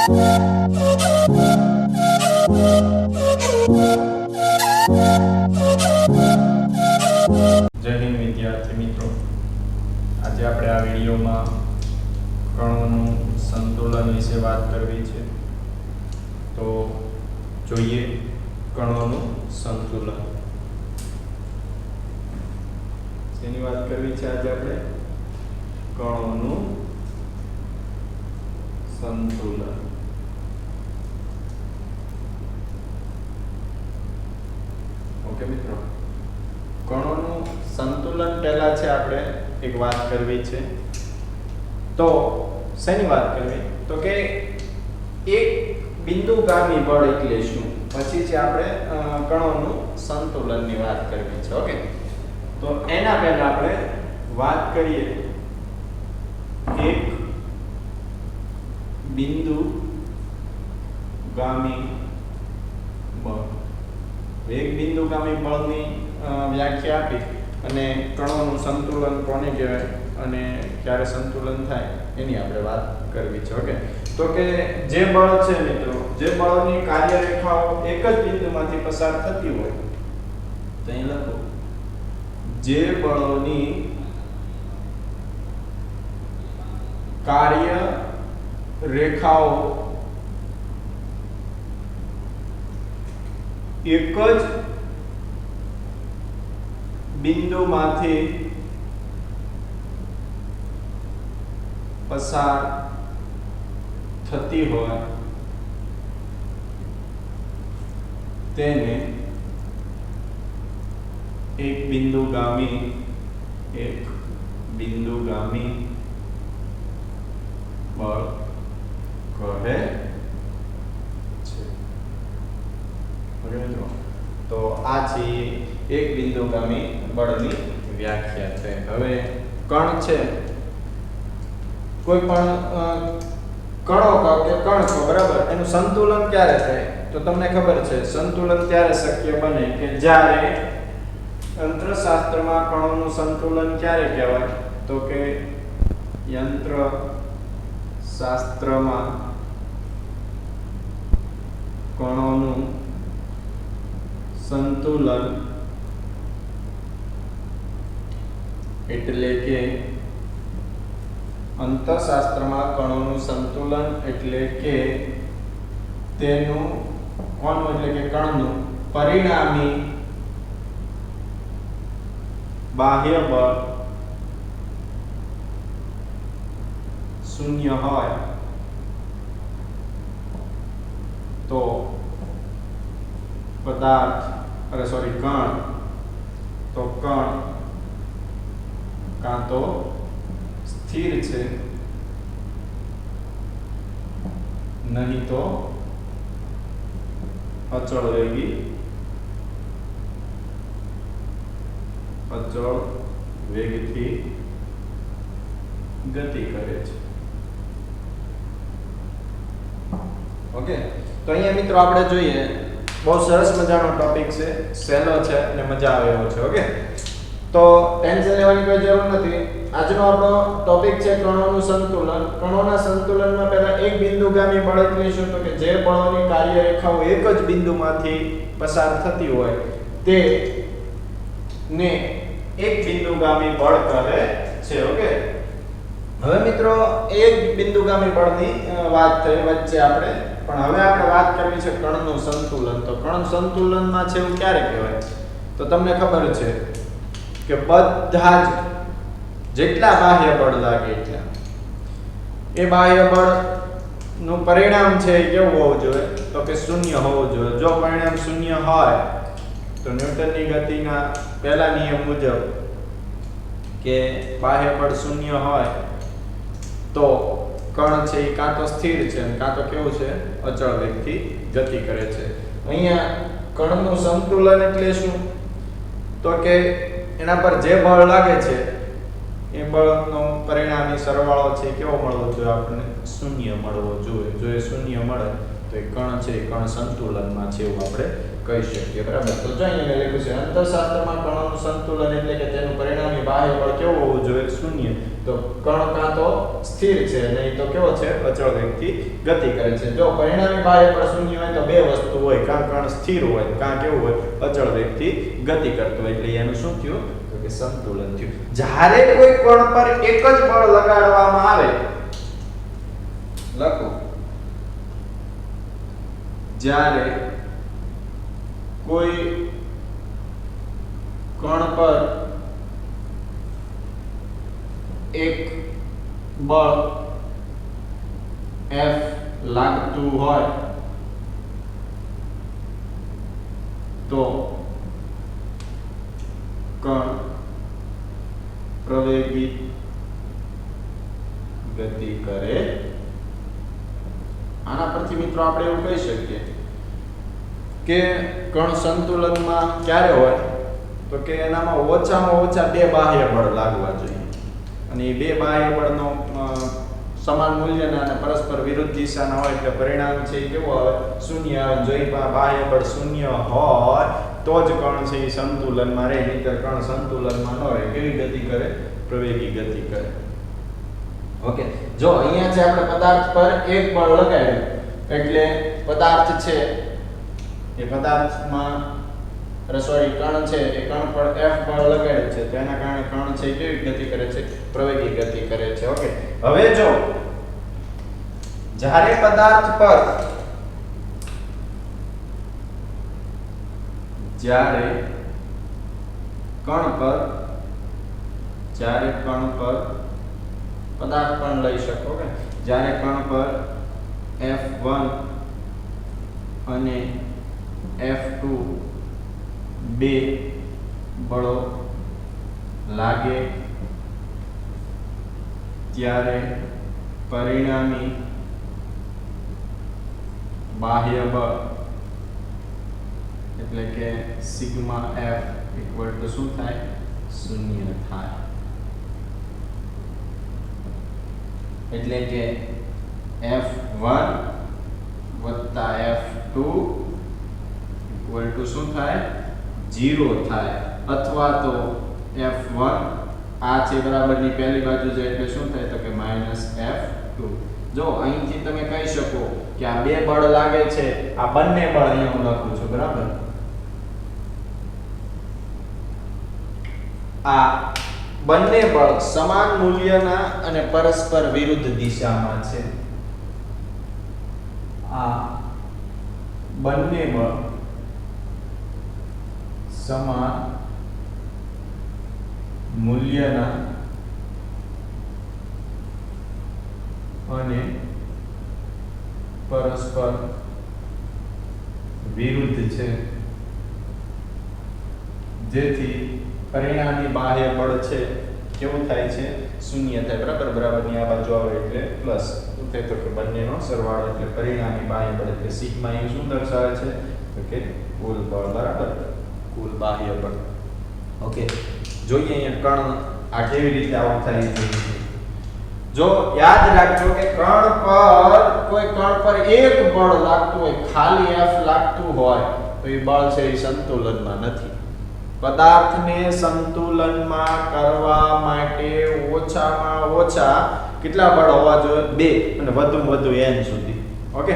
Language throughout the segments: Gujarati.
જય હિન્દ વિદ્યાર્થી મિત્રો, આજે આપણે આ વિડીયોમાં કણોનું સંતુલન વિશે વાત કરવી છે. તો જોઈએ કણોનું સંતુલન. શેની વાત કરવી છે આજે આપણે? કણોનું સંતુલન. ઓકે મિત્રો, કણોનું સંતુલન પહેલા છે આપણે એક વાત કરવી છે. તો શેની વાત કરવી? તો કે એક બિંદુગામી બળ એટલે શું, પછી છે આપણે કણોનું સંતુલનની વાત કરવી છે. ઓકે, તો એના પહેલા આપણે વાત કરીએ એક બિંદુગામી બળ. એક બિંદુગામી બળની વ્યાખ્યા આપી અને કણોનું સંતુલન કોને કહેવાય અને ક્યારે સંતુલન થાય એની આપણે વાત કરવી છે. ઓકે, તો કે જે બળ છે મિત્રો, જે બળની કાર્યરેખાઓ એક જ બિંદુમાંથી પસાર થતી હોય, તો અહીં લખો જે બળોની કાર્ય રેખાઓ એક જ બિંદુમાંથી પસાર થતી હોય તેને એક બિંદુગામી બળ કહે છે. તો આ છે એક બિંદુગામી બળની વ્યાખ્યા છે. હવે કણ છે, કોઈ પણ કણો કહો કે કણ કહો, બરાબર, એનું સંતુલન ક્યારે થાય? તો તમને ખબર છે સંતુલન ત્યારે શક્ય બને કે જ્યારે યંત્રશાસ્ત્રમાં કણોનું સંતુલન ક્યારે કહેવાય? તો કે યંત્રશાસ્ત્રમાં કણોનું સંતુલન એટલે કે અંતઃશાસ્ત્રમાં કણોનું સંતુલન એટલે કે તેનું કોનું એટલે કે કણનું પરિણામી બાહ્ય બળ શૂન્ય હોય તો કણ કાં તો સ્થિર છે, નહીં તો અચળ વેગથી ગતિ કરે છે. ઓકે, તો અહીંયા મિત્રો આપણે જોઈએ, બહુ સરસ મજાનો ટોપિક છે, સહેલો છે અને મજા આવે એવો છે. ઓકે, તો ટેન્શન લેવાની કોઈ જરૂર નથી. આજનો આપણો ટોપિક છે કણોનું સંતુલન. કણોના સંતુલનમાં પહેલા એક બિંદુગામી બળ એટલે શું? તો કે જે બળોની કાર્યરેખાઓ એક જ બિંદુમાંથી પસાર થતી હોય તે ને એક બિંદુગામી બળ કહે છે. ઓકે, હવે મિત્રો એક બિંદુગામી બળની વાત થઈ વચ્ચે આપણે, પણ હવે આપણે વાત કરવી છે કણનું સંતુલન. તો કણ સંતુલનમાં છે એવું ક્યારે કહેવાય? તો તમને ખબર છે કે બધા જ જેટલા બાહ્ય બળ લાગે એટલા એ બાહ્ય બળ નું પરિણામ છે કેવું હોવું જોઈએ? તો કે શૂન્ય હોવું જોઈએ. જો પરિણામ શૂન્ય હોય તો ન્યૂટનની ગતિના પહેલા નિયમ મુજબ કે બાહ્ય બળ શૂન્ય હોય તો કણ છે એ કાં તો સ્થિર છે અને કાં તો કેવું છે? અચળ વેગથી ગતિ કરે છે. અહીંયા કણનું સંતુલન એટલે શું? તો કે એના પર જે બળ લાગે છે એ બળનો પરિણામી સરવાળો છે કેવો મળવો જોઈએ? આપણને શૂન્ય મળવો જોઈએ. જો એ શૂન્ય મળે તો એ કણ છે એ કણ સંતુલનમાં છે એવું આપણે કહી શકીએ, બરાબર. તો જો અહીંયા લખ્યું છે અંતરશાસ્ત્રમાં કણોનું સંતુલન એટલે કે તેનું પરિણામી બાહ્ય બળ કેવું હોવું જોઈએ? શૂન્ય. તો કણ કાં તો સ્થિર છે, નહીં તો કેવો છે? અચળ વેગથી ગતિ કરે છે. જો પરિણામી બાહ્ય બળ શૂન્ય હોય તો બે વસ્તુ હોય, કાં કણ સ્થિર હોય, કાં કેવું હોય? અચળ વેગથી ગતિ કરતો હોય. એટલે એનું શું થયું? તો કે સંતુલન થયું. જ્યારે કોઈ કણ પર એક જ બળ લગાડવામાં આવે, લખો, જ્યારે કોઈ કણ પર એક બળ F લાગતું હોય તો કણ પ્રવેગી ગતિ કરે. આના પરથી મિત્રો આપણે એવું કહી શકીએ કે કણ સંતુલનમાં ક્યારે હોય? તો કે એનામાં ઓછામાં ઓછા બે બાહ્ય બળ લાગવા જોઈએ, અને એ બે બાહ્ય બળનો સમાન મૂલ્યના અને પરસ્પર વિરુદ્ધ દિશાના હોય એટલે પરિણામ છે એ કેવું આવે? શૂન્ય આવે. જો એ બાહ્ય બળ શૂન્ય હોય તો જ કણ છે એ સંતુલનમાં રહે, નહીંતર કણ સંતુલનમાં ન રહે. કેવી ગતિ કરે? પ્રવેગી ગતિ કરે. ઓકે, જો અહીંયા છે આપણે પદાર્થ પર એક બળ લગાડ્યું એટલે પદાર્થ છે એ પદાર્થમાં રસોઈ કણ છે એ કણ પર F બળ લગાડ્યું છે, તો એના કારણે કણ છે કેવી ગતિ કરે છે? પ્રવેગી ગતિ કરે છે. ઓકે, હવે જો જ્યારે પદાર્થ પર પદાર્થ પણ લઈ શકો કે જ્યારે કણ પર F1 અને F2 બે બળો લાગે ત્યારે પરિણામી બાહ્ય બળ એટલે કે સિગ્મા F ઇક્વલ ટુ શું થાય? શૂન્ય થાય. એટલે કે F1 વત્તા F2 ઇક્વલ ટુ શું થાય? 0 થાય. અથવા તો F1 આ છે બરાબરની પહેલી બાજુ છે એટલે શું થાય? તો કે -F2. જો અહીંથી તમે કહી શકો કે આ બે બળ લાગે છે, આ બંને બળ અહીંયા હું લખું છું, બરાબર. આ બંને બળ સમાન મૂલ્યના અને પરસ્પર વિરુદ્ધ દિશામાં છે. આ બંને બળ સમાન મૂલ્યના અને પરસ્પર વિરુદ્ધ છે, જેથી પરિણામી બાહ્ય બળ છે કેવું થાય છે? શૂન્ય થાય. બરાબર, બરાબરની આ બાજુ આવે એટલે પ્લસ. શું થાય? તો કે બંનેનો સરવાળો એટલે પરિણામી બાહ્ય બળ એટલે સિગ્મા એ શું દર્શાવે છે? તો કે કુલ બળ, બરાબર, કુલ બાહ્ય બળ. ઓકે, જોઈએ અહીંયા કણ આ કેવી રીતે આવું થાય છે. જો યાદ રાખજો કે કોઈ કણ પર એક બળ લાગતું હોય, ખાલી F લાગતું હોય તો એ બળ છે એ સંતુલનમાં નથી. પદાર્થને સંતુલનમાં કરવા માટે ઓછામાં ઓછા કેટલા બળ હોવા જોઈએ? 2 અને વધુમાં વધુ n સુધી. ઓકે,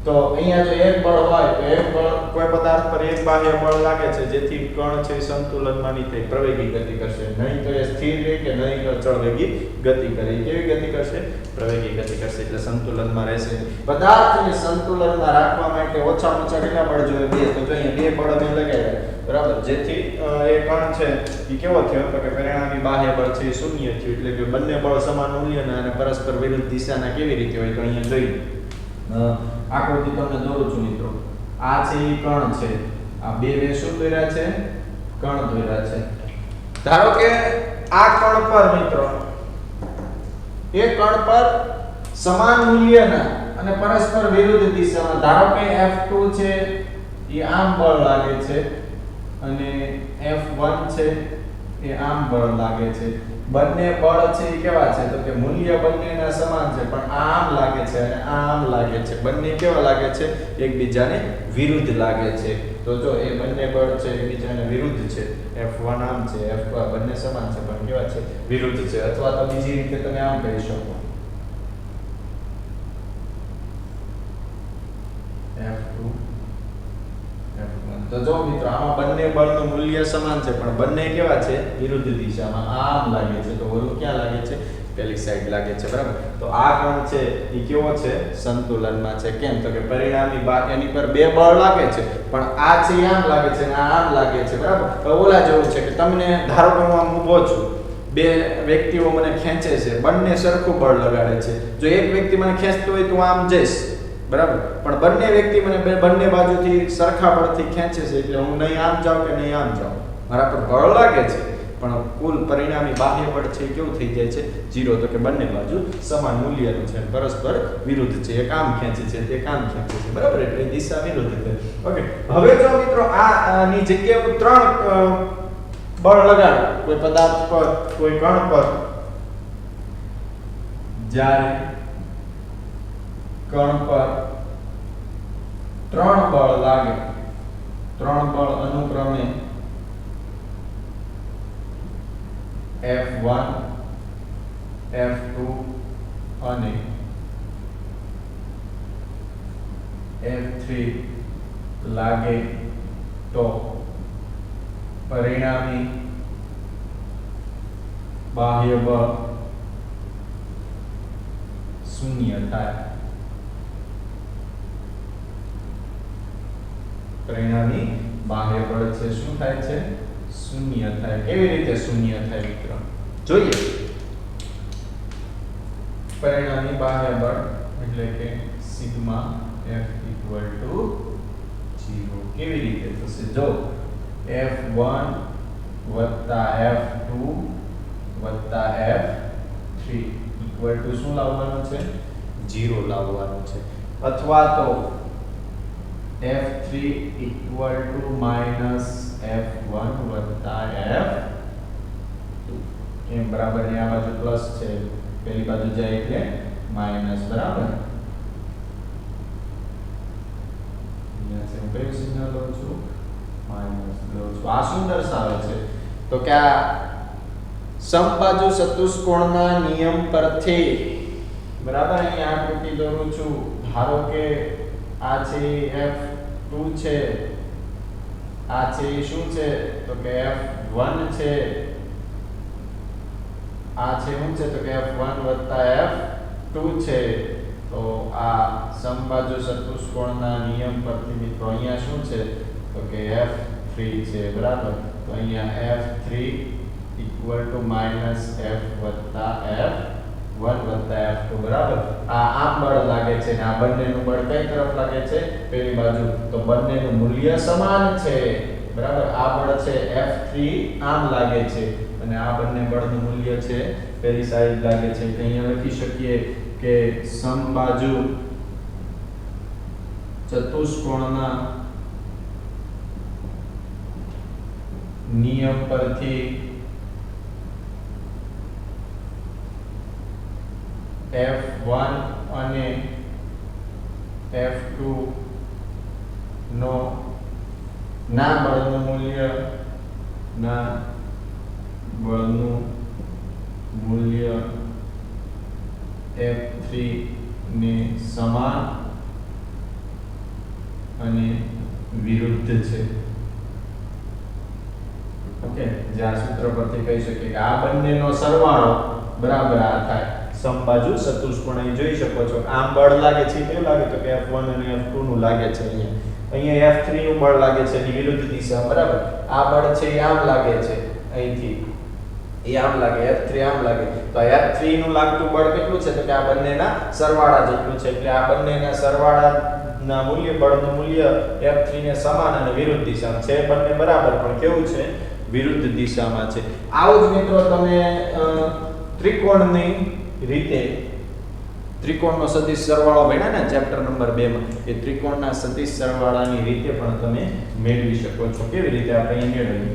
તો અહીંયા જો એક બળ હોય તો એક બળ કોઈ પદાર્થ પર એક બાહ્ય બળ લાગે છે, જેથી કણ છે સંતુલનમાં નહીં થાય, પ્રવેગી ગતિ કરશે. નહીં તો એ સ્થિર રહે કે નહીં તો અચળ વેગી ગતિ કરે. કેવી ગતિ કરશે? પ્રવેગી ગતિ કરશે. એટલે સંતુલનમાં રહેશે. પદાર્થને સંતુલનમાં રાખવા માટે ઓછામાં ઓછા કેટલા બળ જોઈએ? 2. તો જો અહીંયા 2 બળ અમે લગાવ્યા, બરાબર, જેથી એ કણ છે એ કેવો થયો? તો કે પરિણામી બાહ્ય બળ છે એ શૂન્ય થયું. એટલે કે બંને બળ સમાન મૂલ્યના અને પરસ્પર વિરુદ્ધ દિશાના કેવી રીતે હોય? તો અહીંયા જોઈએ આકૃતિ તમને દોરું છું મિત્રો. આ છે એ કણ છે, આ બે શું દોર્યા છે? કણ દોર્યા છે. ધારો કે આ કણ પર મિત્રો એક કણ પર સમાન મૂલ્યના અને પરસ્પર વિરુદ્ધ દિશામાં ધારો કે F2 છે એ આમ બળ લાગે છે અને F1 છે એ આમ બળ લાગે છે. બંને બળ છે એ કેવા છે તો કે મૂલ્ય બંનેના સમાન છે, પણ આ આમ લાગે છે અને આ આમ લાગે છે. બંને કેવા લાગે છે? એકબીજાને વિરુદ્ધ લાગે છે. તો જો એ બંને બળ છે એકબીજાને વિરુદ્ધ છે. F1 આમ છે, F2 બંને સમાન છે પણ કેવા છે? વિરુદ્ધ છે. અથવા તો બીજી રીતે તમે આમ કહી શકો F2 F1. તો જો મિત્રો આમાં બંને બળનું મૂલ્ય સમાન છે પણ બંને કેવા છે? વિરુદ્ધ દિશામાં. આમ લાગે છે તો ઓલું ક્યાં લાગે છે? પેલી સાઈડ લાગે છે, બરાબર. તો આ કણ છે એ કેવો છે? સંતુલનમાં છે. કેમ? તો કે પરિણામી એની પર બે બળ લાગે છે પણ આ છે આમ લાગે છે અને આ આમ લાગે છે, બરાબર. તો ઓલા જેવું છે કે તમને ધારો કે હું આમ ઊભો છું, બે વ્યક્તિઓ મને ખેંચે છે, બંને સરખું બળ લગાડે છે. જો એક વ્યક્તિ મને ખેંચતો હોય તો હું આમ જઈશ, બરાબર. પણ બંને વ્યક્તિ મને બંને બાજુથી સરખા બળથી ખેંચે છે એટલે હું નહીં આમ જાઉં કે નહીં આમ જાઉં, મારા પર બળ લાગે છે પણ કુલ પરિણામી બાહ્ય બળ છે કેવું થઈ જાય છે? 0. તો કે બંને બાજુ સમાન મૂલ્યનું છે, પરસ્પર વિરુદ્ધ છે. એક આમ ખેંચે છે તે આમ ખેંચે છે, બરાબર. એટલે દિશા વિરુદ્ધ છે. ઓકે. હવે જો મિત્રો આની જગ્યાએ ત્રણ બળ લગાડો કોઈ પદાર્થ પર, કોઈ કણ પર, જ્યારે કણ પર ત્રણ બળ લાગે, ત્રણ બળ અનુક્રમે F1 F2 અને F3 લાગે તો પરિણામી બાહ્ય બળ શૂન્ય થાય. પરિણામી બાહ્ય બળ છે શું થાય છે? શૂન્ય થાય. કેવી રીતે શૂન્ય થાય મિત્રો? જોઈએ. પરિણામી બાહ્ય બળ એટલે કે સિગ્મા F = 0. કેવી રીતે થશે? જો F1 + F2 + F3 = શું લાવવાનું છે? 0 લાવવાનું છે. અથવા તો F3 = -F1 + F2. કેમ? બરાબર. ને આ બાજુ પ્લસ છે, પેલી બાજુ જાય એટલે માઈનસ, બરાબર. અહીંયા છે હું કયું સિગ્નલ લઉં છું? માઈનસ લઉં છું. આ શું દર્શાવે છે? તો કે આ સમબાજુ ચતુષ્કોણના નિયમ પરથી, બરાબર. અહીંયા આકૃતિ દોરું છું. ધારો કે આ છે F2 છે, આ છે શું છે તો કે F1 છે, આ છે શું છે તો કે F1 + F2 છે. તો આ સમબાજુ ચતુષ્કોણના નિયમ પરથી મિત્રો અહીંયા શું છે તો કે F3 છે, બરાબર. તો અહીંયા F3 = -F + F1 + F2, બરાબર. આ આમ બળ લાગે છે ને આ બંનેનું બળ કઈ તરફ લાગે છે? પેલી બાજુ. તો બંનેનું મૂલ્ય સમાન છે, બરાબર. આ બળ છે F3 આમ લાગે છે અને આ બંને બળનું મૂલ્ય છે પેલી સાઈડ લાગે છે. તો અહીંયા લખી શકીએ કે સમબાજુ ચતુષ્કોણના નિયમ પરથી F1 અને F2 નો ના બળનું મૂલ્ય F3 ને સમાન અને વિરુદ્ધ છે. ઓકે. જે આ સૂત્ર પરથી કહી શકીએ કે આ બંનેનો સરવાળો બરાબર આ થાય સમબાજુ ચતુષ્કોણ. અહીં જોઈ શકો છો આમ બળ લાગે છે કેવું લાગે તો કે F1 અને F2 નું લાગે છે. અહીંયા F3 નું બળ લાગે છે એની વિરુદ્ધ દિશા, બરાબર. આ બળ છે એ આમ લાગે છે, અહીંથી એ આમ લાગે, F3 આમ લાગે. તો F3 નું લાગતું બળ કેટલું છે તો કે આ બંનેના સરવાળા જેટલું છે. એટલે આ બંનેના સરવાળાના મૂલ્ય, બળનું મૂલ્ય F3 ને સમાન અને વિરુદ્ધ દિશામાં છે. બંને બરાબર પણ કેવું છે? વિરુદ્ધ દિશામાં છે. આવું જ મિત્રો તમે ત્રિકોણની રીતે ત્રિકોણનો સદિશ સરવાળો ભણ્યા ને ચેપ્ટર નંબર 2 માં, એ ત્રિકોણના સદિશ સરવાળાની રીતે પણ તમે મેળવી શકો છો. કેવી રીતે આપણે અહીં મેળવીએ?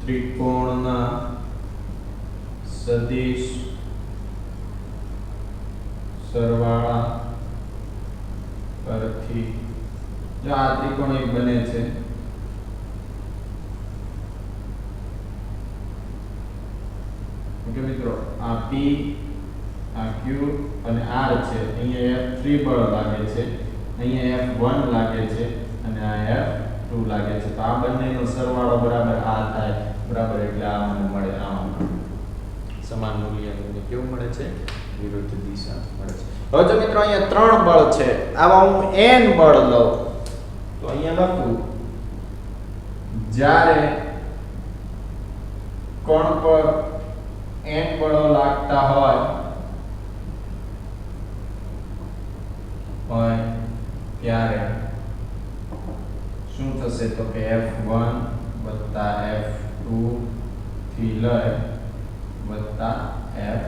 ત્રિકોણના સદિશ સરવાળા પરથી જો આ ત્રિકોણ એક બને છે ઓકે મિત્રો આ P આ Q અને R છે અહીંયા F3 બળ લાગે છે અહીંયા F1 લાગે છે અને આ F2 લાગે છે તો આ બંનેનો સરવાળો બરાબર આ થાય બરાબર એટલે આ મને મળે આ સમાન મૂલ્ય મને કેવું મળે છે વિરુદ્ધ દિશા મળે છે હવે જો મિત્રો અહીંયા ત્રણ બળ છે આવા હું n બળ લઉં તો અહીંયા લખું જ્યારે કોણ પર n બળો લાગતા હોય ત્યારે શું થશે તો કે F1 F2 થી લઈ Fn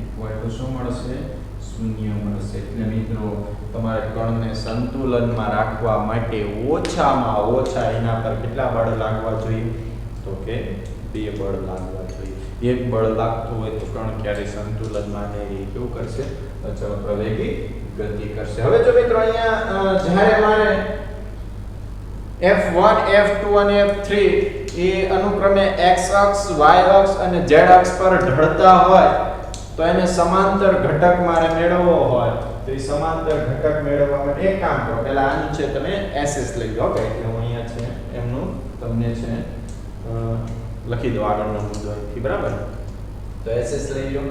ઇક્વલ ટુ શું મળશે શૂન્ય મળશે એટલે મિત્રો તમારે કણને સંતુલનમાં રાખવા માટે ઓછામાં ઓછા એના પર કેટલા બળ લાગવા જોઈએ તો કે 2 બળ લાગવા જોઈએ એક બળ લાગતું હોય તો કણ ક્યારે સંતુલનમાં ને એ કેવું કરશે અચળ પ્રવેગી ગતિ કરશે હવે જો મિત્રો અહીંયા જ્યારે મારે F1 F2 અને F3 એ અનુક્રમે x અક્ષ y અક્ષ અને z અક્ષ પર ઢળતા હોય તો એને સમાંતર ઘટક મારે મેળવવો હોય તો એ સમાંતર ઘટક મેળવવા માટે એક કામ કરો પહેલા આનું છે તમે SS લઈ લો ઓકે એટલે હું અહીંયા છે એમનું તમને છે લખી દો આગળનો મુદ્દો અહીંથી બરાબર તો SS લઈ લો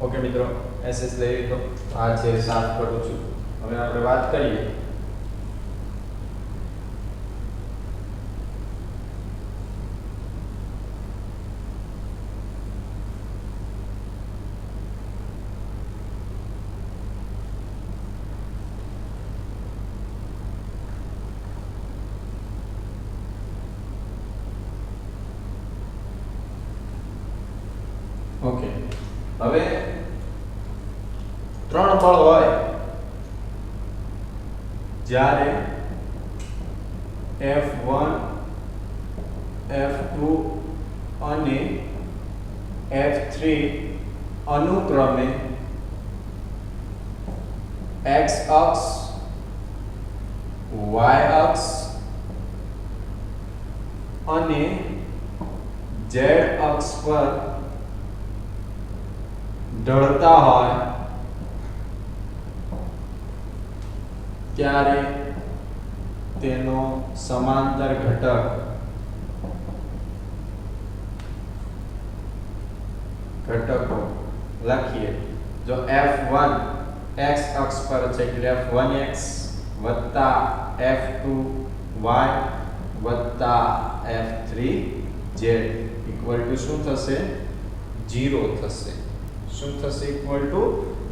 ઓકે મિત્રો SS લઈ લો આ છે સાફ કરું છું હવે આપણે વાત કરીએ ઓકે હવે ત્રણ બળ હોય જ્યારે F1 F2 અને F3 અનુક્રમે x અક્ષ y અક્ષ અને z અક્ષ પર ઢળતા હોય ત્યારે તેનો સમાંતર ઘટકો લખીએ જો F1 x અક્ષ પર છે એટલે F1x વત્તા F2y વત્તા F3z ઇક્વલ ટુ શું થશે 0 થશે શું થશે ઇક્વલ ટુ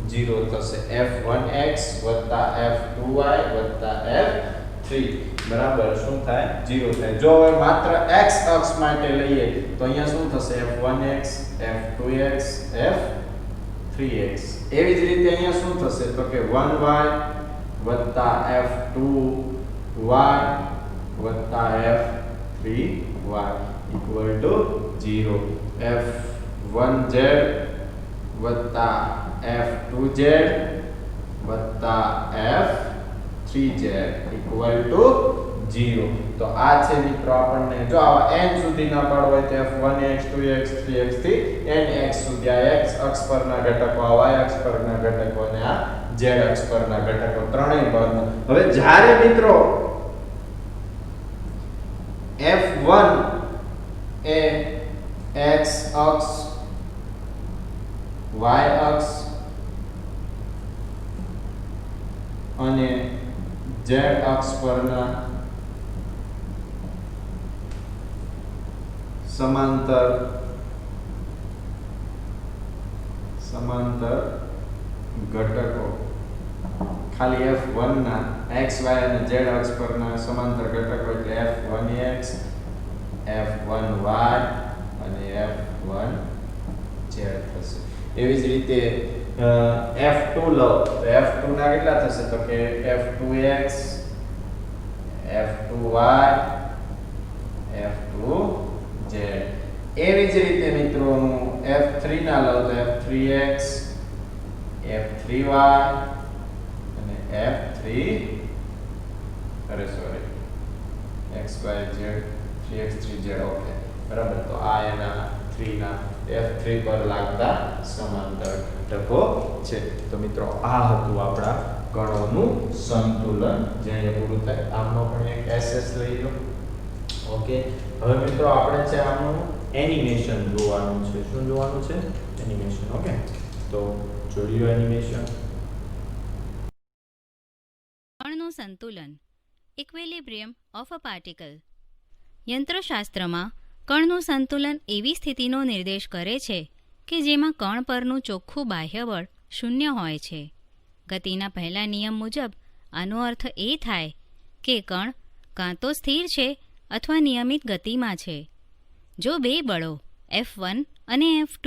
0 થશે F1x વત્તા F2y વત્તા F3 બરાબર શું થાય 0 થાય જો હવે માત્ર x અક્ષ માટે લઈએ તો અહીંયા શું થશે F1x F2x F3x એવી જ રીતે અહીંયા શું થશે તો કે 1y વત્તા F2y વત્તા F3y ઇક્વલ ટુ 0 F1z વત્તા F2z વત્તા F3z ઇક્વલ ટુ 0 તો આ છે મિત્રો આપણને જો આવા n સુધીના બળ હોય તો F1x 2x 3x થી nx સુધી આ x અક્ષ પરના ઘટકો આ y અક્ષ પરના ઘટકો અને આ z અક્ષ પરના ઘટકો ત્રણેય બળનો હવે જ્યારે મિત્રો F1 એ x અક્ષ y અક્ષ અને z અક્ષ પરના સમાંતર ઘટકો ખાલી F1 ના x y અને z અક્ષ પરના સમાંતર ઘટકો એટલે F1x F1y અને F1z થશે એવી જ રીતે F2 લો તો F2 ના કેટલા થશે તો કે F2x F2y F2z. એવી જ રીતે મિત્રો હું F3 ના લઉં તો F3x, F3y અને F3 x y z 3x 3z. Okay બરાબર. તો આ એના 3 ના F3 પર લાગતા સમાંતર ઘટકો છે. તો મિત્રો આ હતું આપણા કણોનું સંતુલન જે અહીંયા પૂરું થાય. આમનો પણ એક SS લઈ લો. ઓકે હવે મિત્રો આપણે છે આનું એનિમેશન જોવાનું છે. શું જોવાનું છે? એનિમેશન. ઓકે તો જોઈ લો એનિમેશન. કણનું સંતુલન, ઇક્વિલિબ્રિયમ ઓફ અ પાર્ટિકલ. યંત્રશાસ્ત્રમાં કણનું સંતુલન એવી સ્થિતિનો નિર્દેશ કરે છે કે જેમાં કણ પરનું ચોખ્ખું બાહ્ય બળ શૂન્ય હોય છે. ગતિના પહેલા નિયમ મુજબ આનો અર્થ એ થાય કે કણ કાં તો સ્થિર છે અથવા નિયમિત ગતિમાં છે. જો બે બળો F1 અને F2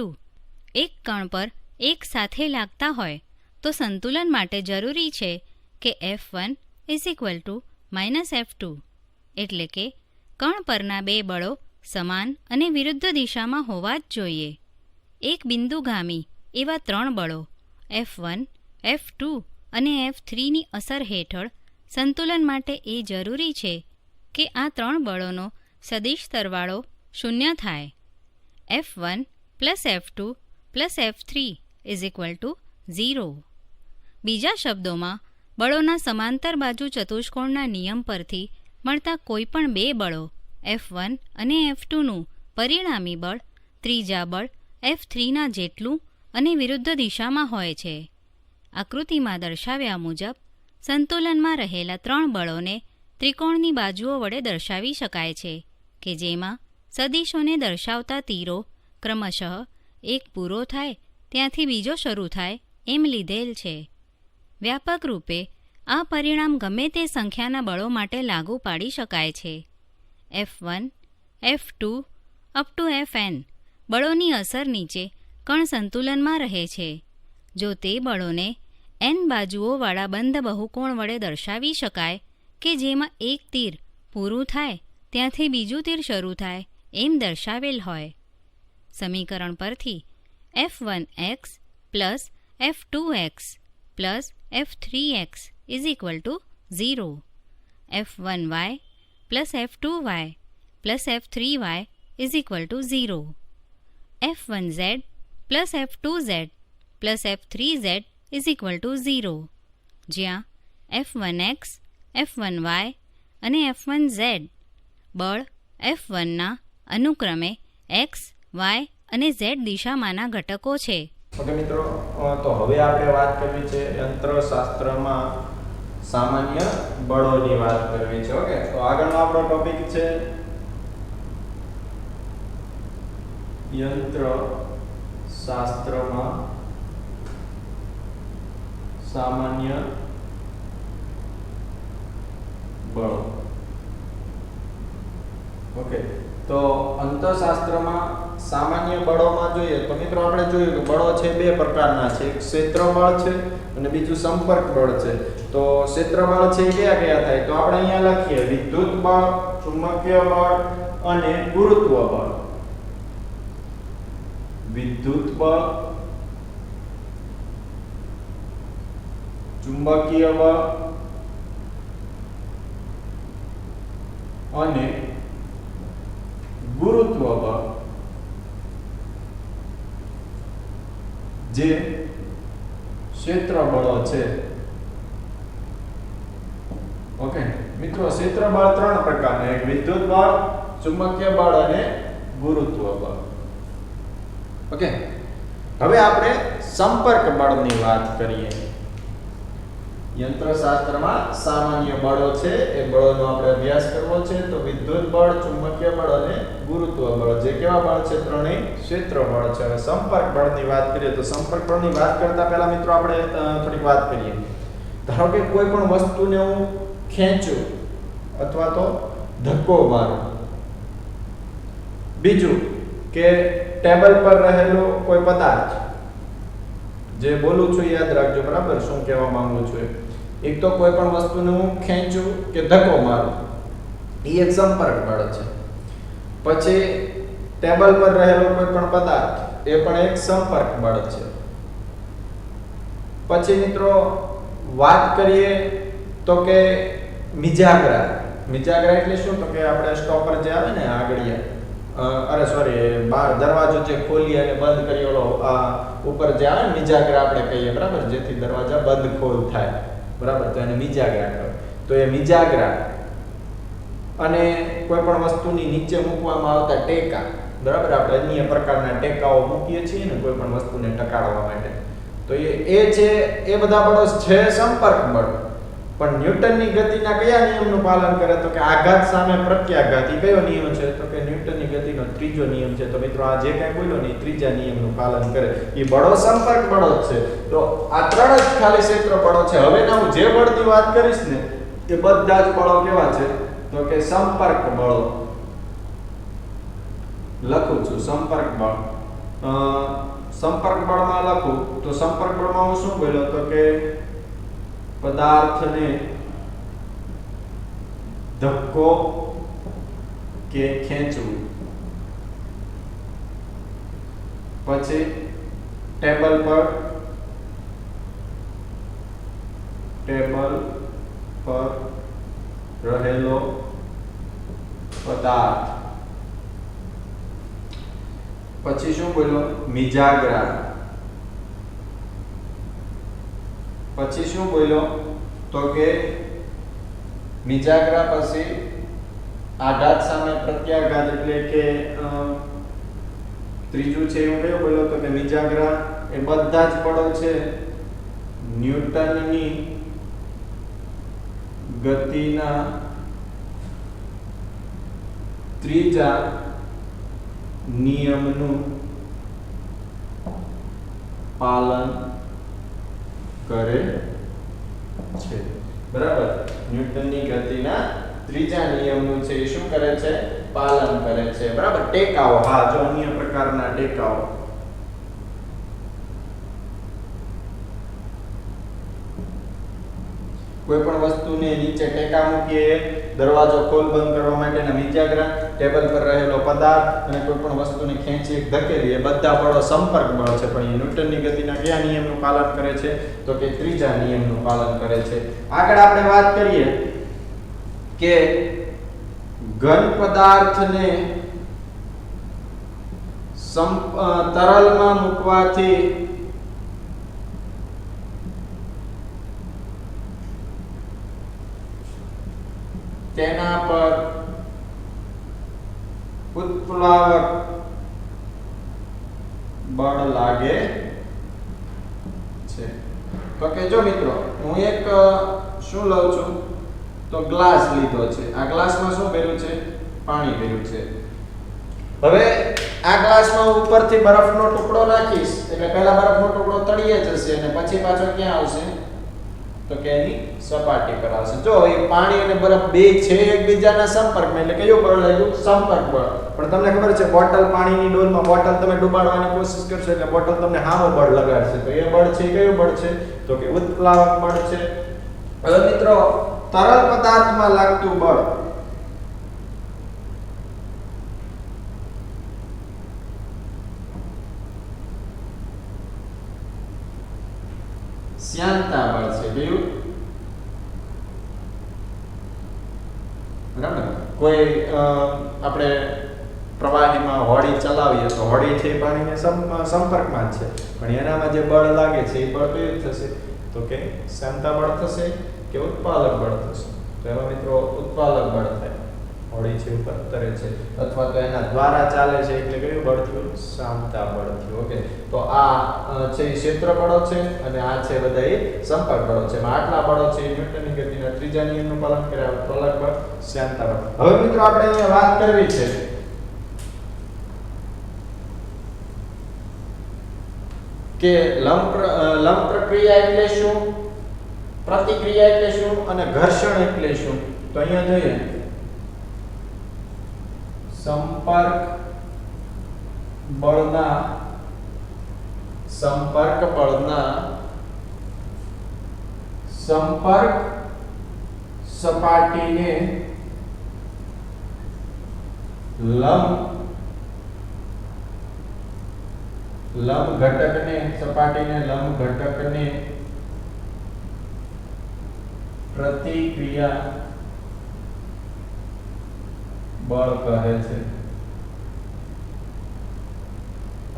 એક કણ પર એક સાથે લાગતા હોય તો સંતુલન માટે જરૂરી છે કે F1 = F2, એટલે કે કણ પરના બે બળો સમાન અને વિરુદ્ધ દિશામાં હોવા જ જોઈએ. એક બિંદુગામી એવા ત્રણ બળો F1, F2 અને F3ની અસર હેઠળ સંતુલન માટે એ જરૂરી છે કે આ ત્રણ બળોનો સદિશ સરવાળો શૂન્ય થાય. F1 + F2 + F3 = 0. બીજા શબ્દોમાં બળોના સમાંતર બાજુ ચતુષ્કોણના નિયમ પરથી મળતા કોઈપણ બે બળો F1 અને F2નું પરિણામી બળ ત્રીજા બળ F3ના જેટલું અને વિરુદ્ધ દિશામાં હોય છે. આકૃતિમાં દર્શાવ્યા મુજબ સંતુલનમાં રહેલા ત્રણ બળોને ત્રિકોણની બાજુઓ વડે દર્શાવી શકાય છે કે જેમાં સદિશોને દર્શાવતા તીરો ક્રમશઃ એક પૂરો થાય ત્યાંથી બીજો શરૂ થાય એમ લીધેલ છે. વ્યાપક રૂપે આ પરિણામ ગમે તે સંખ્યાના બળો માટે લાગુ પાડી શકાય છે. F1, F2 up to Fn બળોની અસર નીચે કણ સંતુલનમાં રહે છે. જો તે બળોને n બાજુઓવાળા બંધ બહુકોણ વડે દર્શાવી શકાય કે જેમાં એક તીર પૂરું થાય ત્યાંથી બીજું તીર શરૂ થાય એમ દર્શાવેલ હોય. સમીકરણ પરથી F1x + F2x + F3x = 0, F1y + F2y + F3y = 0, F1z + F2z + F3z = 0, જ્યાં F1x, F1y અને F1z બળ F1ના અનુક્રમે x, y અને z દિશામાંના ઘટકો છે. ઓકે મિત્રો, તો હવે આપણે વાત કરવી છે યંત્રશાસ્ત્રમાં સામાન્ય બળોની વાત કરવી છે. ઓકે તો આગળનો આપણો ટોપિક છે યંત્રશાસ્ત્રમાં સામાન્ય બળો. ઓકે તો અંતઃશાસ્ત્રમાં સામાન્ય બળોમાં જોઈએ તો મિત્રો આપણે જોયું કે બળો છે બે પ્રકારના છે. એક ક્ષેત્ર બળ છે અને બીજું સંપર્ક બળ છે. તો ક્ષેત્ર બળ છે કયા કયા થાય તો આપણે અહીંયા લખીએ વિદ્યુત બળ, ચુંબકીય બળ અને ગુરુત્વ બળ. વિદ્યુત બળ, ચુંબકીય બળ અને ગુરુત્વ બળ જે ક્ષેત્ર બળો છે. ઓકે મિત્રો, ક્ષેત્ર બળ ત્રણ પ્રકારના, એક વિદ્યુત બળ, ચુંબકીય બળ અને ગુરુત્વ બળ. ઓકે હવે આપણે સંપર્ક બળની વાત કરીએ. યંત્રશાસ્ત્રમાં સામાન્ય બળો છે એ બળોનો આપણે અભ્યાસ કરવો છે. તો વિદ્યુત બળ, ચુંબકીય બળ અને ગુરુત્વ બળ જે કેવા બળ છે? ત્રણેય ક્ષેત્ર બળ છે. હવે સંપર્ક બળની વાત કરીએ તો સંપર્ક બળની વાત કરતા પહેલા મિત્રો આપણે થોડીક વાત કરીએ. ધારો કે કોઈ પણ વસ્તુને હું ખેંચું અથવા તો ધક્કો મારું. બીજું કે ટેબલ પર રહેલો કોઈ પદાર્થ, જે બોલું છું યાદ રાખજો બરાબર શું કહેવા માંગુ છું. એક તો કોઈ પણ વસ્તુને હું ખેંચું કે ધક્કો મારું, એ એક સંપર્ક બળ છે. પછી ટેબલ પર રહેલો કોઈ પણ પદાર્થ એ પણ એક સંપર્ક બળ છે. પછી મિત્રો વાત કરીએ તો કે મિજાગરા. મિજાગરા એટલે શું? તો કે આપણે સ્ટોપર જે આવે ને આગળિયા બાર દરવાજો જે ખોલી અને બંધ કરી ઓલો ઉપર જે આવે ને મિજાગરા આપણે કહીએ, બરાબર, જેથી દરવાજા બંધ ખોલ થાય, બરાબર, તો એને મિજાગરા કહેવાય. તો એ મિજાગરા અને કોઈ પણ વસ્તુની નીચે મૂકવામાં આવતા ટેકા, બરાબર, આપણે અન્ય પ્રકારના ટેકાઓ મૂકીએ છીએ ને કોઈ પણ વસ્તુને ટકાડવા માટે, તો એ છે એ બધા બળો છે સંપર્ક બળ. પણ ન્યૂટનની ગતિના કયા નિયમનું પાલન કરે? તો કે આઘાત સામે પ્રત્યાઘાત. એ કયો નિયમ છે? તો કે ન્યૂટનની ગતિનો ત્રીજો નિયમ છે. તો મિત્રો આ જે કાંઈ બોલ્યો ને એ ત્રીજા નિયમનું પાલન કરે. એ બળો સંપર્ક બળો જ છે. તો આ ત્રણ જ ખાલી ક્ષેત્ર બળો છે. હવે હું જે બળની વાત કરીશ ને એ બધા જ બળો કેવા છે? તો કે સંપર્ક બળો. લખું છું સંપર્ક બળ. સંપર્ક બળમાં લખું તો સંપર્ક બળમાં હું શું બોલ્યો? તો કે પદાર્થને ધક્કો કે ખેંચવું. પછી ટેબલ પર રહેલો પદાર્થ. પછી શું બોલ્યો? મિજાગરા. પછી શું બોલ્યો? તો કે મિજાગરા પછી આઘાત સામે પ્રત્યાઘાત, એટલે કે ત્રીજું છે એવું કયો બોલ્યો? તો કે મિજાગરા. એ બધા જ બળો છે ન્યૂટનની ગતિના ત્રીજા નિયમનું પાલન કરે છે. બરાબર, ન્યૂટનની ગતિના ત્રીજા નિયમનું છે એ શું કરે છે? પાલન કરે છે. બરાબર, ટેકાઓ. હા, જો અન્ય પ્રકારના ટેકાઓ. કોઈ પણ વસ્તુને નીચે ટેકા મૂકીએ, દરવાજો ખોલ બંધ કરવા માટેના મિજાગરા, ટેબલ પર રહેલો પદાર્થ અને કોઈ પણ વસ્તુને ખેંચી ધકેલી, એ બધા બળો સંપર્ક બળ છે. પણ એ ન્યૂટનની ગતિના કયા નિયમનું પાલન કરે છે? તો કે ત્રીજા નિયમનું પાલન કરે છે. આગળ આપણે વાત કરીએ કે ઘન પદાર્થને તરલમાં મૂકવાથી તેના પર ઉત્પ્લાવક બળ લાગે છે. તો કે જો મિત્રો હું એક શું લઉં છું? તો ગ્લાસ લીધો છે. આ ગ્લાસમાં શું ભર્યું છે? પાણી ભર્યું છે. હવે આ ગ્લાસમાં ઉપરથી બરફનો ટુકડો નાખીશ એટલે પહેલા બરફનો ટુકડો તળિયે જશે અને પછી પાછો ક્યાં આવશે? તો કે એની સપાટી પર આવશે. જો એ પાણી અને બરફ બે છે એકબીજાના સંપર્કમાં, એટલે કયું બળ લાગ્યું? સંપર્ક બળ. પણ તમને ખબર છે બોટલ, પાણીની ડોલમાં બોટલ તમે ડુબાડવાની કોશિશ કરશો એટલે બોટલ તમને સામું બળ લગાડશે. તો એ બળ છે કયું બળ છે? તો કે ઉત્પ્લાવક બળ છે. હવે મિત્રો તરલ પદાર્થમાં લાગતું બળ શ્યાનતા બળ છે. કયું? બરાબર, કોઈ આપણે પ્રવાહીમાં હોડી ચલાવીએ તો હોડી છે પાણીને સંપર્કમાં જ છે, પણ એનામાં જે બળ લાગે છે એ બળ કયું થશે? તો કે શ્યાનતા બળ થશે કે ઉત્પાદક બળ થશે? તો એમાં મિત્રો ઉત્પાદક બળ થાય. હોડી છે ઉપર તરે છે અથવા તો એના દ્વારા ચાલે છે એટલે કયું બળ થયું? શ્યાનતા બળ થયું. ઓકે, તો આ છે ક્ષેત્ર બળો છે અને આ છે બધા એ સંપર્ક બળો છે. આટલા બળો છે ન્યૂટનની ગતિના ત્રીજા નિયમનું પાલન કર્યા. ઉત્પાદક બળ, શ્યાનતા બળ. હવે મિત્રો આપણે અહીંયા વાત કરવી છે કે લંબ પ્રક્રિયા એટલે શું, પ્રતિક્રિયા એટલે શું અને ઘર્ષણ એટલે શું? તો અહીંયા જોઈએ સંપર્ક બળના સંપર્ક સપાટીને લંબ ઘટકને સપાટીને લંબ ઘટકને પ્રતિક્રિયા બળ કહે છે.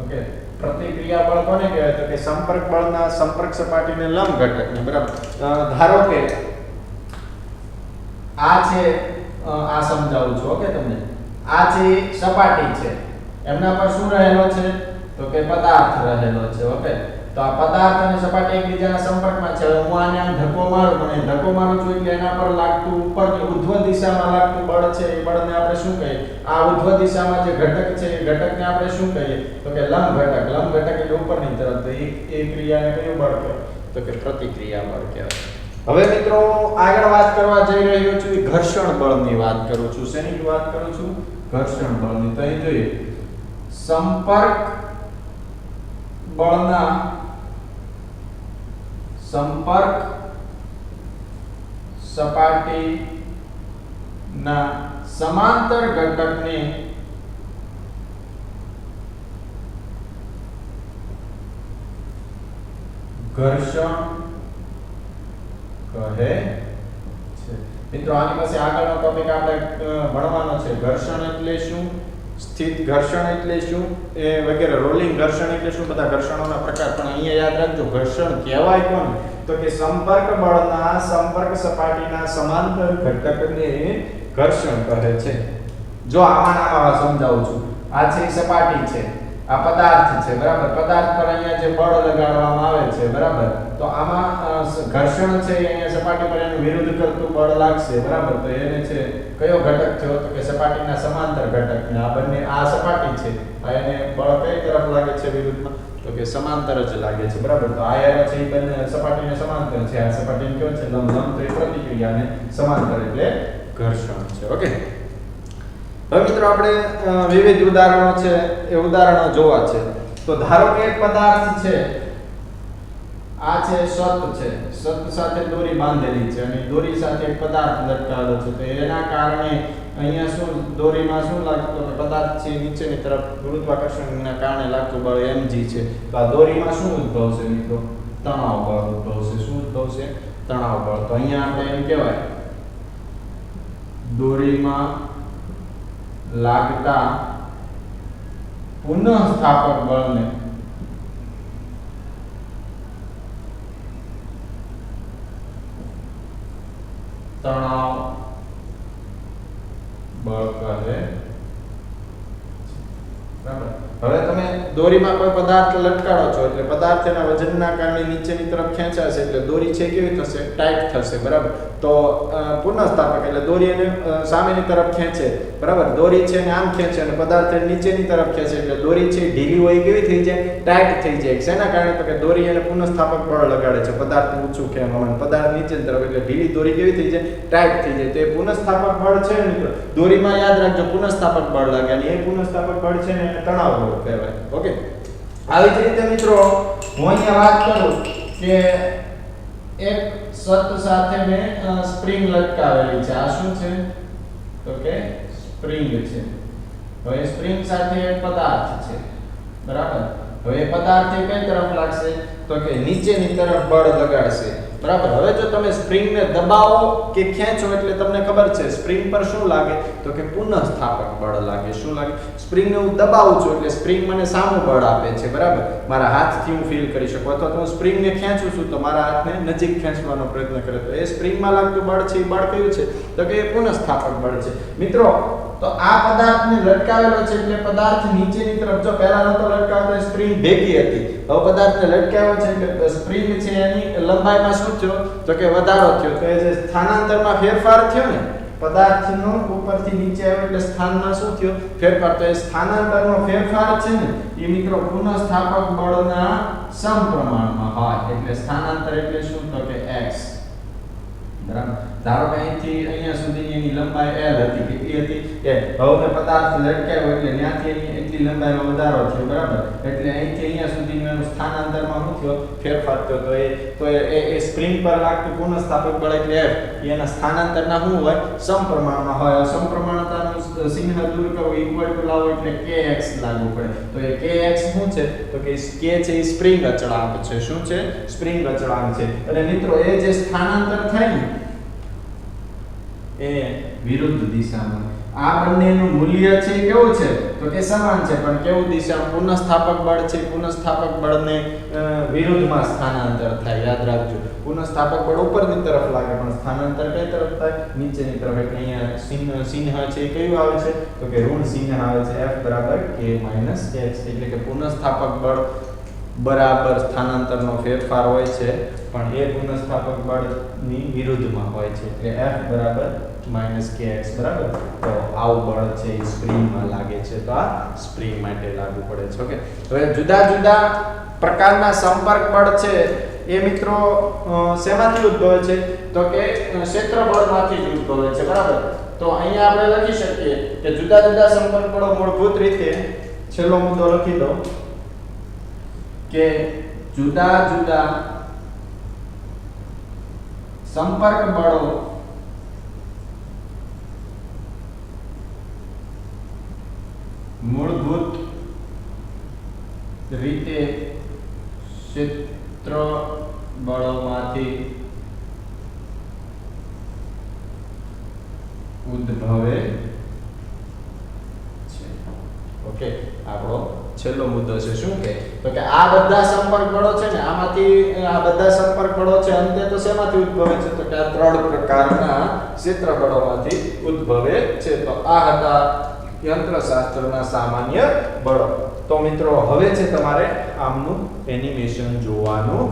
ઓકે, પ્રતિક્રિયા બળ કોને કહેવાય? તો કે સંપર્ક બળના સંપર્ક સપાટીને લંબ ઘટકને, બરાબર. ધારો કે આ છે, આ સમજાવું છું. ઓકે, તમને આ છે સપાટી છે, એમના પર શું રહેલો છે? તો કે પદાર્થ રહેલો છે. ઓકે, તો આ પદાર્થ અને સપાટી એકબીજાના સંપર્કમાં છે. હવે હું આને આમ ધક્કો મારું, પણ એ ધક્કો મારું છું એટલે એના પર લાગતું ઉપરની ઉધ્વ દિશામાં લાગતું બળ છે, એ બળને આપણે શું કહીએ? આ ઉધ્વ દિશામાં જે ઘટક છે એ ઘટકને આપણે શું કહીએ? તો કે લંબ ઘટક. લંબ ઘટક એટલે ઉપરની તરફ, તો એ ક્રિયાને કયું બળ કહેવાય? તો કે પ્રતિક્રિયા બળ કહેવાય. હવે મિત્રો આગળ વાત કરવા જઈ રહ્યો છું, ઘર્ષણ બળની વાત કરું છું. શેની વાત કરું છું? ઘર્ષણ બળની. તો અહીં જોઈએ, સંપર્ક બળના સંપર્ક સપાટીના સમાંતર ઘટકને ઘર્ષણ કહે છે. મિત્રો આની પાસે આગળનો ટોપિક આપણે ભણવાનો છે. ઘર્ષણ એટલે શું, સ્થિત ઘર્ષણ એટલે શું, એ વગેરે. રોલિંગ ઘર્ષણ એટલે શું, બધા ઘર્ષણોના પ્રકાર. પણ અહીંયા યાદ રાખજો, ઘર્ષણ કહેવાય કોને? તો કે સંપર્ક બળના સંપર્ક સપાટીના સમાંતર ઘટકને ઘર્ષણ કહે છે. જો આમાં સમજાવું છું. આ છે સપાટી છે, આ પદાર્થ છે, બરાબર. પદાર્થ પર અહીંયા જે બળ લગાડવામાં આવે છે, બરાબર, તો આમાં ઘર્ષણ છે, અહીંયા સપાટી પર એનું વિરુદ્ધ કરતું બળ લાગશે, બરાબર. તો એને છે કયો ઘટક થયો? તો કે સપાટીના સમાંતર ઘટકને. આ બંને, આ સપાટી છે, આ એને બળ કઈ તરફ લાગે છે વિરુદ્ધમાં? તો કે સમાંતર જ લાગે છે, બરાબર. તો આ એરો છે એ બંને સપાટીને સમાંતર છે. આ સપાટીને કેવો છે? લંબ. લંબ તો એ પ્રતિક્રિયાને સમાંતર એટલે ઘર્ષણ છે. ઓકે, હવે મિત્રો આપણે વિવિધ ઉદાહરણો છે એ ઉદાહરણો જોવા છે. તો ધારો કે એક પદાર્થ છે, આ છે સત છે, સત સાથે દોરી બાંધેલી છે અને દોરી સાથે એક પદાર્થ લટકાવેલો છે. તો એના કારણે અહીંયા શું, દોરીમાં શું લાગતું? કે પદાર્થ છે નીચેની તરફ ગુરુત્વાકર્ષણના કારણે લાગતું બળ mg છે. તો આ દોરીમાં શું ઉદ્ભવશે મિત્રો? તણાવ બળ ઉદ્ભવશે. શું ઉદ્ભવશે? તણાવ બળ. તો અહીંયા આપણે એમ કહેવાય, દોરીમાં લાગતા પુનઃસ્થાપક બળને તણાવ બળ કહે છે, બરાબર. હવે તમે દોરીમાં કોઈ પદાર્થ લટકાડો છો એટલે પદાર્થ એના વજનના કારણે નીચેની તરફ ખેંચાશે એટલે દોરી છે કેવી થશે? ટાઈટ થશે, બરાબર. તો પુનઃસ્થાપક એટલે દોરી એને સામેની તરફ ખેંચે, બરાબર. દોરી છે ને આમ ખેંચે અને પદાર્થ નીચેની તરફ ખેંચે એટલે દોરી છે ઢીલી હોય કેવી થઈ જાય? ટાઈટ થઈ જાય. શેના કારણે? તો કે દોરી એને પુનઃસ્થાપક બળ લગાડે છે પદાર્થને ઊંચું ખેંચવામાં. પદાર્થ નીચેની તરફ એટલે ઢીલી દોરી કેવી થઈ જાય? ટાઈટ થઈ જાય. તો એ પુનઃસ્થાપક બળ છે ને મિત્રો, દોરીમાં યાદ રાખજો પુનઃસ્થાપક બળ લાગે અને એ પુનઃસ્થાપક બળ છે ને એને તણાવ બળ કહેવાય. ઓકે, આવી જ રીતે મિત્રો હું અહીંયા વાત કરું કે એક સત સાથે મેં સ્પ્રિંગ લટકાવેલી છે. આ શું છે? તો કે સ્પ્રિંગ છે. હવે સ્પ્રિંગ સાથે એક પદાર્થ છે, બરાબર. હવે એ પદાર્થ કઈ તરફ લાગશે? તો કે નીચેની તરફ બળ લગાડશે, બરાબર. હવે જો તમે સ્પ્રિંગને દબાવો કે ખેંચો એટલે તમને ખબર છે સ્પ્રિંગ પર શું લાગે? તો કે પુનઃસ્થાપક બળ લાગે. શું લાગે? સ્પ્રિંગને હું દબાવું છું એટલે સ્પ્રિંગ મને સામું બળ આપે છે, બરાબર. મારા હાથથી હું ફીલ કરી શકું, અથવા તો હું સ્પ્રિંગને ખેંચું છું તો મારા હાથને નજીક ખેંચવાનો પ્રયત્ન કરે. તો એ સ્પ્રિંગમાં લાગતું બળ છે એ બળ કયું છે? તો કે એ પુનઃસ્થાપક બળ છે. મિત્રો તો આ પદાર્થને લટકાવેલો છે એટલે પદાર્થ નીચેની તરફ, જો પહેલા નતો લટકાવતો સ્પ્રિંગ ભેગી હતી, હવે પદાર્થને લટકાવ્યો છે એટલે સ્પ્રિંગ છે એની લંબાઈમાં શું થયો? તો કે વધારો થયો. તો એ જે સ્થાનાંતરમાં ફેરફાર થયો ને, પદાર્થનો ઉપરથી નીચે આવ્યો એટલે સ્થાનમાં શું થયો? ફેરફાર. તો એ સ્થાનાંતરનો ફેરફાર છે ને એ મિત્રો પુનઃસ્થાપક બળના સમપ્રમાણમાં હોય. એટલે સ્થાનાંતર એટલે શું? તો કે x, બરાબર. ધારો કે અહીંથી અહીંયા સુધીની એની લંબાઈ l હતી, કેટલી હતી? l. હવે મેં પદાર્થ લટકાવ્યો એટલે ત્યાંથી એની એટલી લંબાઈમાં વધારો થયો, બરાબર? એટલે અહીંથી અહીંયા સુધીનું એનું સ્થાનાંતરમાં શું થયો? ફેરફાર થયો. તો એ સ્પ્રિંગ પર લાગતું પુનઃસ્થાપક બળ એટલે F એના સ્થાનાંતરના શું હોય? સમપ્રમાણમાં હોય. સમપ્રમાણતાનું ચિહ્ન દૂર કરવું ઇક્વલ ટુ લાવો એટલે kx લાગુ પડે. તો એ kx શું છે? તો કે k છે એ સ્પ્રિંગ અચળાંક છે. શું છે? સ્પ્રિંગ અચળાંક છે. અને મિત્રો એ જે સ્થાનાંતર થાય ને એ વિરુદ્ધ દિશામાં, આ બંનેનું મૂલ્ય છે કેવું છે? તો કે સમાન છે, પણ કેવું દિશા? પુનઃસ્થાપક બળ છે, પુનઃસ્થાપક બળને વિરુદ્ધમાં સ્થાનાંતર થાય. યાદ રાખજો, પુનઃસ્થાપક બળ ઉપરની તરફ લાગે પણ સ્થાનાંતર કઈ તરફ થાય? નીચેની તરફ. એટલે અહીંયા ચિહ્ન છે એ કયું આવે છે? તો કે ઋણ ચિહ્ન આવે છે. F બરાબર k - x. એટલે કે પુનઃસ્થાપક બળ બરાબર સ્થાનાંતરનો ફેરફાર હોય છે, પણ એ પુનઃસ્થાપક બળની વિરુદ્ધમાં હોય છે. એટલે F બરાબર -kx બરાબર. તો આવું બળ છે એ સ્પ્રિંગમાં લાગે છે. તો આ સ્પ્રિંગ માટે લાગુ પડે છે. ઓકે, હવે જુદા જુદા પ્રકારના સંપર્ક બળ છે એ મિત્રો શેમાંથી ઉદ્ભવે છે? તો કે ક્ષેત્રબળમાંથી જ ઉદ્ભવે છે, બરાબર? તો અહીંયા આપણે લખી શકીએ કે જુદા જુદા સંપર્ક બળો મૂળભૂત રીતે, છેલ્લો મુદ્દો લખી દો કે જુદા જુદા સંપર્ક બળો મૂળભૂત રીતે ક્ષેત્ર બળોમાંથી ઉદ્ભવે છે. ઓકે, આપણો છેલ્લો મુદ્દો છે શું કે? તો કે આ બધા સંપર્ક બળો છે ને, આમાંથી આ બધા સંપર્ક બળો છે અંતે તો શેમાંથી ઉદ્ભવે છે? તો કે આ ત્રણ પ્રકારના ક્ષેત્ર બળોમાંથી ઉદ્ભવે છે. તો આ હતા યંત્રશાસ્ત્રના સામાન્ય બળો. તો મિત્રો હવે છે તમારે આમનું એનિમેશન જોવાનું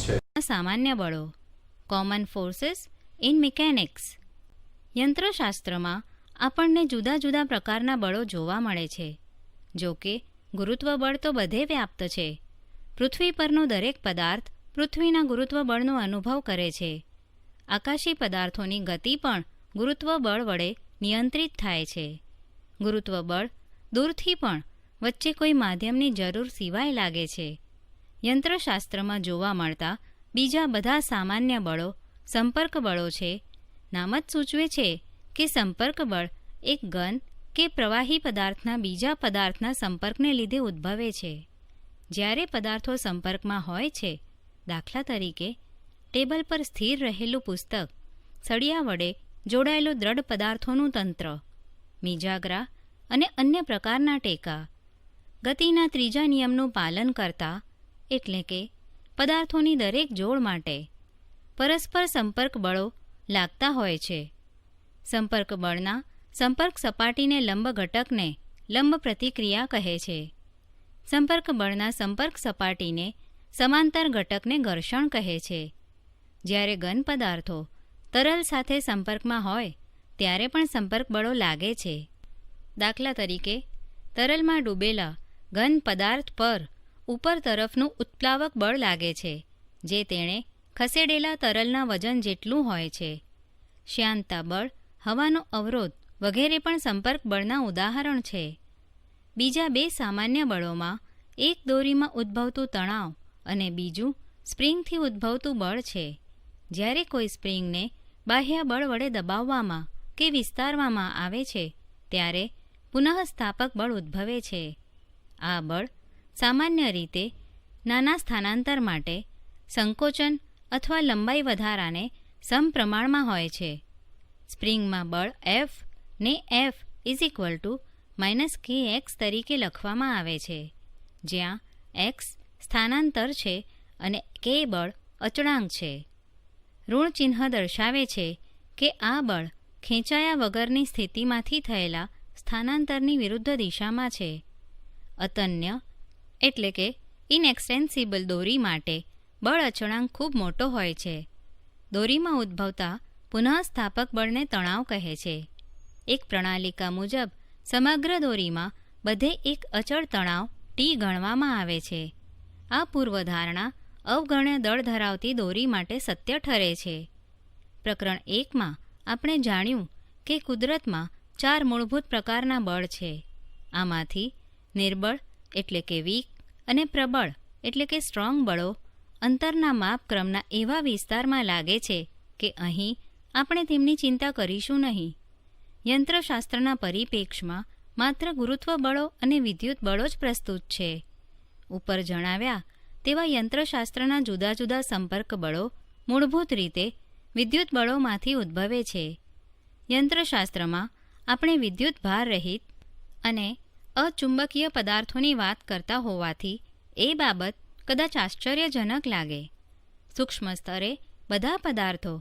છે. સામાન્ય બળો, કોમન ફોર્સીસ ઇન મિકેનિક્સ. યંત્રશાસ્ત્રમાં આપણને જુદા જુદા પ્રકારના બળો જોવા મળે છે. જો કે ગુરુત્વ બળ તો બધે વ્યાપ્ત છે. પૃથ્વી પરનો દરેક પદાર્થ પૃથ્વીના ગુરુત્વ બળનો અનુભવ કરે છે. આકાશી પદાર્થોની ગતિ પણ ગુરુત્વ બળ વડે નિયંત્રિત થાય છે. ગુરુત્વ બળ દૂરથી પણ વચ્ચે કોઈ માધ્યમની જરૂર સિવાય લાગે છે. યંત્રશાસ્ત્રમાં જોવા મળતા બીજા બધા સામાન્ય બળો સંપર્ક બળો છે. નામ જ સૂચવે છે કે સંપર્ક બળ એક ઘન કે પ્રવાહી પદાર્થના બીજા પદાર્થના સંપર્કને લીધે ઉદ્ભવે છે. જ્યારે પદાર્થો સંપર્કમાં હોય છે, દાખલા તરીકે ટેબલ પર સ્થિર રહેલું પુસ્તક, સળિયા વડે જોડાયેલું દ્રઢ પદાર્થોનું તંત્ર, મીજાગરા અને અન્ય પ્રકારના ટેકા, ગતિના ત્રીજા નિયમનું પાલન કરતા એટલે કે પદાર્થોની દરેક જોડ માટે પરસ્પર સંપર્ક બળો લાગતા હોય છે. સંપર્ક બળના સંપર્ક સપાટીને લંબ ઘટકને લંબ પ્રતિક્રિયા કહે છે. સંપર્ક બળના સંપર્ક સપાટીને સમાંતર ઘટકને ઘર્ષણ કહે છે. જ્યારે ઘન પદાર્થો તરલ સાથે સંપર્કમાં હોય ત્યારે પણ સંપર્ક બળો લાગે છે. દાખલા તરીકે તરલમાં ડૂબેલા ઘન પદાર્થ પર ઉપર તરફનું ઉત્પ્લાવક બળ લાગે છે, જે તેણે ખસેડેલા તરલના વજન જેટલું હોય છે. શ્યાનતા બળ, હવાનો અવરોધ વગેરે પણ સંપર્ક બળના ઉદાહરણ છે. બીજા બે સામાન્ય બળોમાં એક દોરીમાં ઉદ્ભવતું તણાવ અને બીજું સ્પ્રિંગથી ઉદ્ભવતું બળ છે. જ્યારે કોઈ સ્પ્રિંગને બાહ્ય બળ વડે દબાવવામાં કે વિસ્તારવામાં આવે છે ત્યારે પુનઃસ્થાપક બળ ઉદ્ભવે છે. આ બળ સામાન્ય રીતે નાના સ્થાનાંતર માટે સંકોચન અથવા લંબાઈ વધારાને સમપ્રમાણમાં હોય છે. સ્પ્રિંગમાં બળ F ને F = kx તરીકે લખવામાં આવે છે, જ્યાં x સ્થાનાંતર છે અને k બળ અચળાંક છે. ઋણ ચિહ્ન દર્શાવે છે કે આ બળ ખેંચાયા વગરની સ્થિતિમાંથી થયેલા સ્થાનાંતરની વિરુદ્ધ દિશામાં છે. અતન્ય એટલે કે ઇનએક્સ્ટેન્સિબલ દોરી માટે બળ અચળાંક ખૂબ મોટો હોય છે. દોરીમાં ઉદ્ભવતા પુનઃસ્થાપક બળને તણાવ કહે છે. એક પ્રણાલિકા મુજબ સમગ્ર દોરીમાં બધે એક અચળ તણાવ T ગણવામાં આવે છે. આ પૂર્વધારણા અવગણ્ય દળ ધરાવતી દોરી માટે સત્ય ઠરે છે. પ્રકરણ 1માં આપણે જાણ્યું કે કુદરતમાં 4 મૂળભૂત પ્રકારના બળ છે. આમાંથી નિર્બળ એટલે કે વીક અને પ્રબળ એટલે કે સ્ટ્રોંગ બળો અંતરના માપક્રમના એવા વિસ્તારમાં લાગે છે કે અહીં આપણે તેમની ચિંતા કરીશું નહીં. યંત્રશાસ્ત્રના પરિપ્રેક્ષ્યમાં માત્ર ગુરુત્વ બળો અને વિદ્યુત બળો જ પ્રસ્તુત છે. ઉપર જણાવ્યા તેવા યંત્રશાસ્ત્રના જુદા જુદા સંપર્ક બળો મૂળભૂત રીતે વિદ્યુત બળોમાંથી ઉદ્ભવે છે. યંત્રશાસ્ત્રમાં આપણે વિદ્યુત ભાર રહિત અને અચુંબકીય પદાર્થોની વાત કરતા હોવાથી એ બાબત કદાચ આશ્ચર્યજનક લાગે. સૂક્ષ્મ સ્તરે બધા પદાર્થો